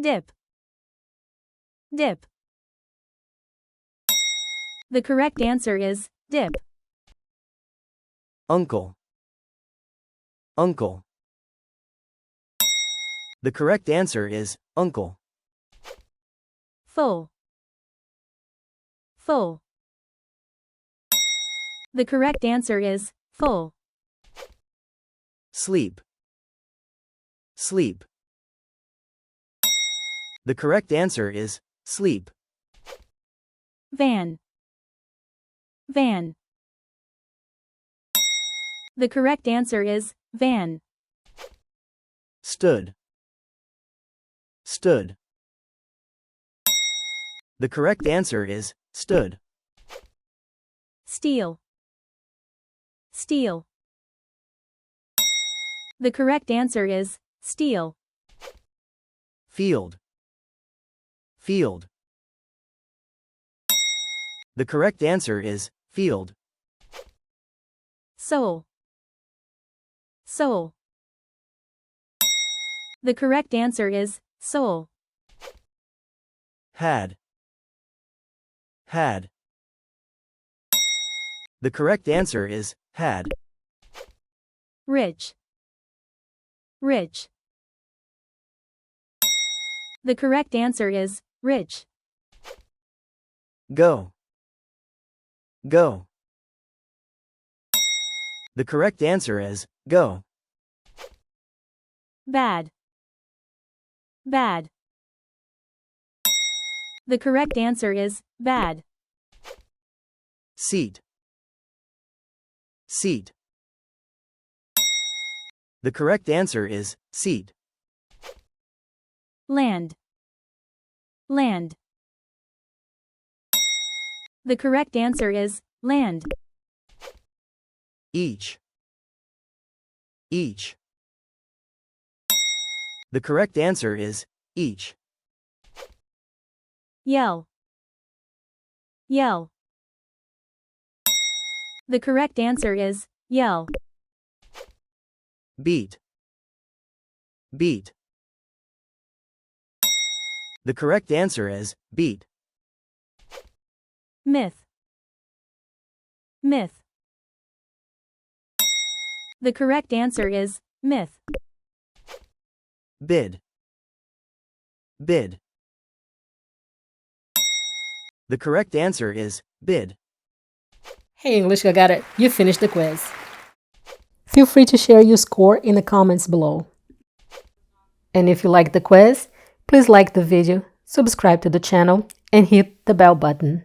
dip, dip. The correct answer is dip. Uncle, uncle. The correct answer is uncle. Full, full. The correct answer is full. Sleep, sleep. The correct answer is sleep. Van, van. The correct answer is van. Stood, stood. The correct answer is stood. Steel, steel. The correct answer is steel. Field, field. The correct answer is field. Soul, soul. The correct answer is soul. Had, had. The correct answer is had. Rich, rich. The correct answer is rich. Go, go. The correct answer is go. Bad, bad. The correct answer is bad. Seat, seat. The correct answer is seat. Land, land. The correct answer is land. Each, each. The correct answer is each. Yell, yell. The correct answer is yell. Beat, beat. The correct answer is beat. Myth, myth. The correct answer is myth. Bid, bid. The correct answer is bid. Hey English, I got it. You finished the quiz. Feel free to share your score in the comments below. And if you like the quiz, please like the video, subscribe to the channel, and hit the bell button.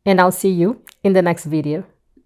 And I'll see you in the next video.